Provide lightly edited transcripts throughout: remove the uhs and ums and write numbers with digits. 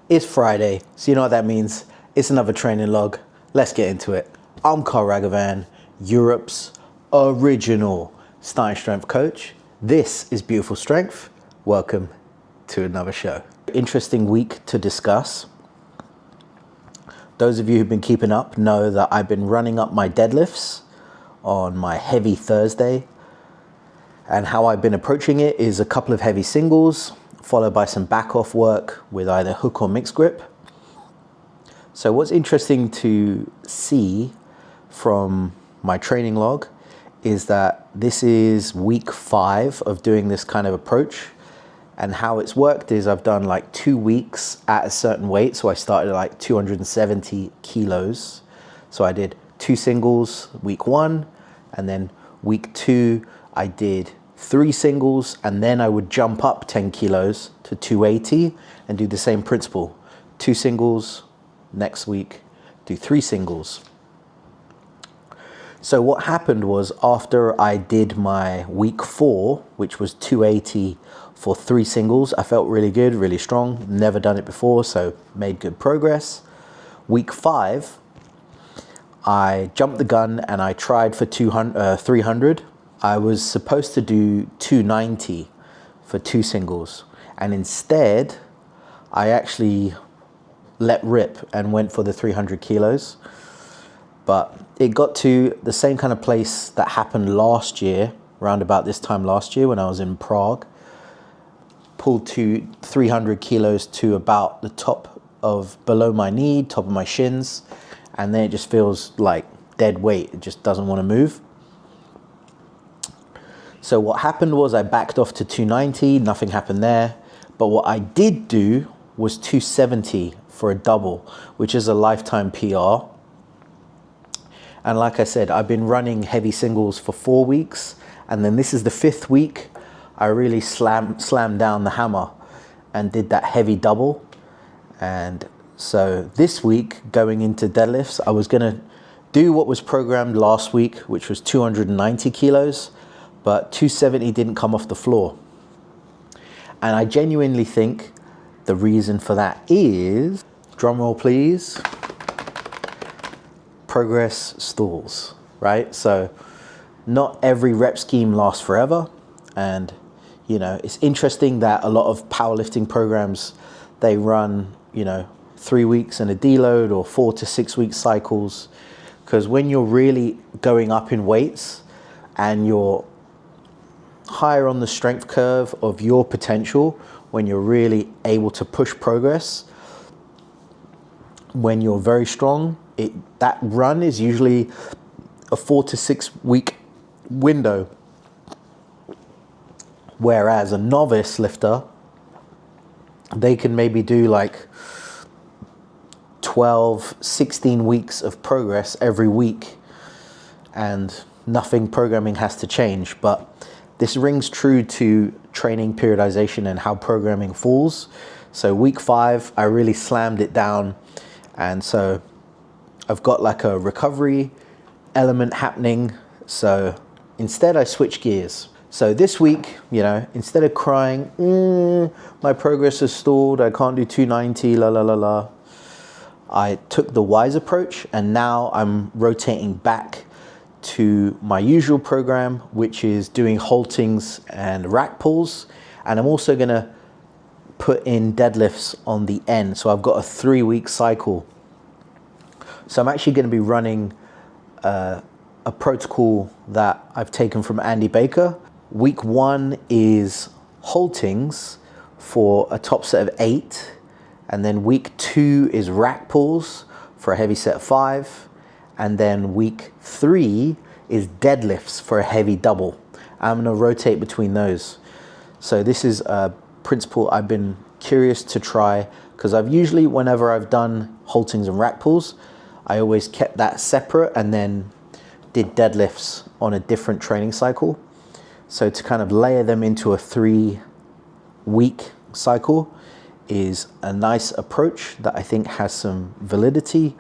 It's Friday, so you know what that means. It's another training log. Let's get into it. I'm Carl Ragavan, Europe's original starting strength coach. This is Beautiful Strength. Welcome to another show. Interesting week to discuss. Those of you who've been keeping up know that I've been running up my deadlifts on my heavy Thursday. And how I've been approaching it is a couple of heavy singles, followed by some back off work with either hook or mixed grip. So what's interesting to see from my training log is that this is week 5 of doing this kind of approach. And how it's worked is I've done like 2 weeks at a certain weight. So I started at like 270 kilos. So I did 2 singles week 1, and then week 2 I did 3 singles, and then I would jump up 10 kilos to 280 and do the same principle. 2 singles, next week do 3 singles. So what happened was, after I did my week 4, which was 280 for 3 singles, I felt really good, really strong. Never done it before, so made good progress. Week 5, I jumped the gun and I tried for 300. I was supposed to do 290 for 2 singles, and instead I actually let rip and went for the 300 kilos. But it got to the same kind of place that happened last year, around about this time last year when I was in Prague. Pulled to 300 kilos to about the top of below my knee, top of my shins, and then it just feels like dead weight. It just doesn't want to move. So what happened was I backed off to 290, nothing happened there. But what I did do was 270 for a double, which is a lifetime PR. And like I said, I've been running heavy singles for 4 weeks. And then this is the 5th week. I really slammed down the hammer and did that heavy double. And so this week, going into deadlifts, I was gonna do what was programmed last week, which was 290 kilos. But 270 didn't come off the floor. And I genuinely think the reason for that is, drum roll please, progress stalls, right? So not every rep scheme lasts forever. And, you know, it's interesting that a lot of powerlifting programs, they run, 3 weeks in a deload or 4 to 6 week cycles. Because when you're really going up in weights and you're higher on the strength curve of your potential, when you're really able to push progress, when you're very strong, that run is usually a 4 to 6 week window. Whereas a novice lifter, they can maybe do like 12, 16 weeks of progress every week, and nothing programming has to change. But this rings true to training periodization and how programming falls. So week 5, I really slammed it down. And so I've got like a recovery element happening. So instead I switch gears. So this week, instead of crying, my progress is stalled, I can't do 290, la la la la, I took the wise approach, and now I'm rotating back to my usual program, which is doing haltings and rack pulls. And I'm also going to put in deadlifts on the end. So I've got a 3-week cycle. So I'm actually going to be running a protocol that I've taken from Andy Baker. Week 1 is haltings for a top set of 8. And then week 2 is rack pulls for a heavy set of 5. And then week 3 is deadlifts for a heavy double. I'm gonna rotate between those. So this is a principle I've been curious to try, because I've usually, whenever I've done haltings and rack pulls, I always kept that separate and then did deadlifts on a different training cycle. So to kind of layer them into a 3-week cycle is a nice approach that I think has some validity,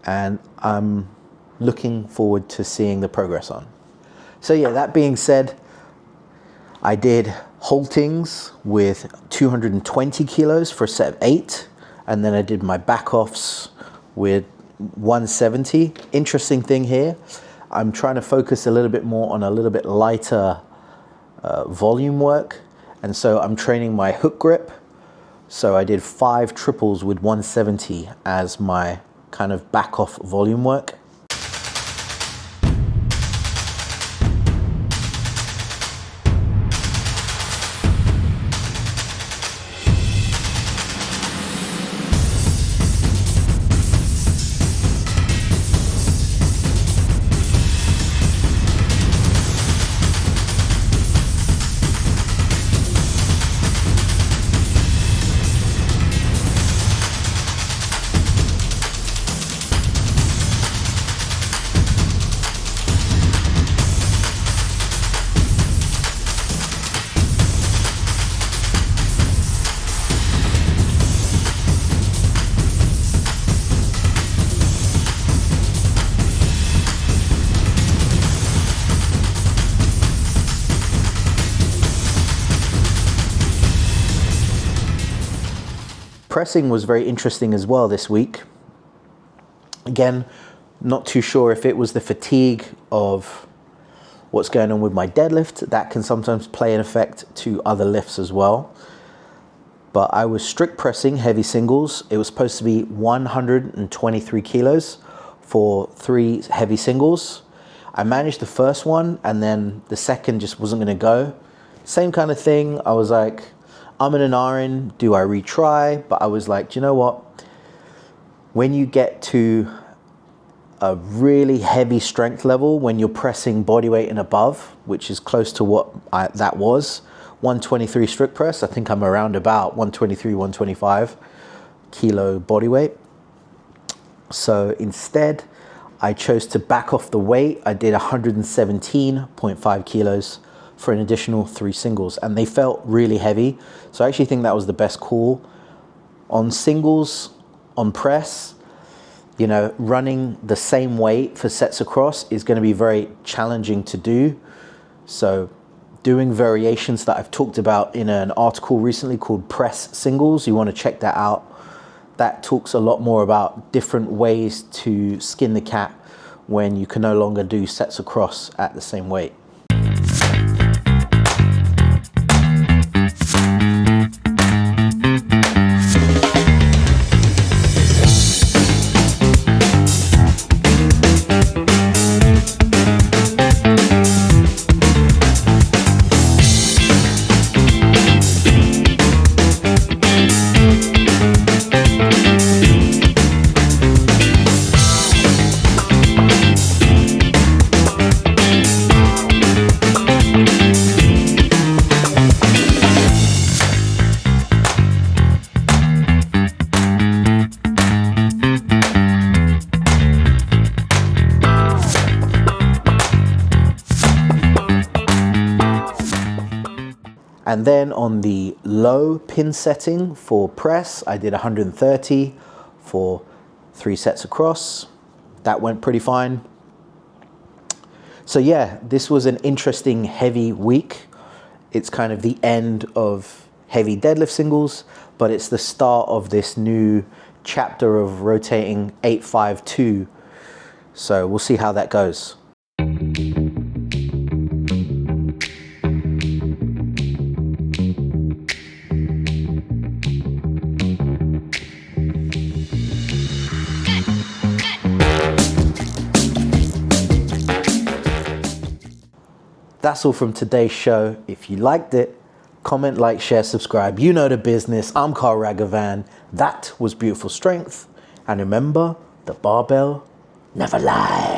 and I'm looking forward to seeing the progress on. So yeah, that being said, I did haltings with 220 kilos for a set of 8. And then I did my back offs with 170. Interesting thing here, I'm trying to focus a little bit more on a little bit lighter volume work. And so I'm training my hook grip. So I did 5 triples with 170 as my kind of back off volume work. Pressing was very interesting as well this week. Again, not too sure if it was the fatigue of what's going on with my deadlift. That can sometimes play an effect to other lifts as well. But I was strict pressing heavy singles. It was supposed to be 123 kilos for 3 heavy singles. I managed the first one, and then the second just wasn't going to go. Same kind of thing. I was like, I'm in an RN, do I retry? But I was like, do you know what? When you get to a really heavy strength level, when you're pressing body weight and above, which is close to what that was, 123 strict press, I think I'm around about 123, 125 kilo body weight. So instead, I chose to back off the weight. I did 117.5 kilos for an additional 3 singles, and they felt really heavy. So I actually think that was the best call. On singles, on press, you know, running the same weight for sets across is going to be very challenging to do. So doing variations that I've talked about in an article recently called Press Singles, you want to check that out. That talks a lot more about different ways to skin the cat when you can no longer do sets across at the same weight. And then on the low pin setting for press, I did 130 for 3 sets across. That went pretty fine. So yeah, this was an interesting heavy week. It's kind of the end of heavy deadlift singles, but it's the start of this new chapter of rotating 852. So we'll see how that goes. That's all from today's show. If you liked it, comment, like, share, subscribe. You know the business. I'm Carl Ragavan. That was Beautiful Strength. And remember, the barbell never lies.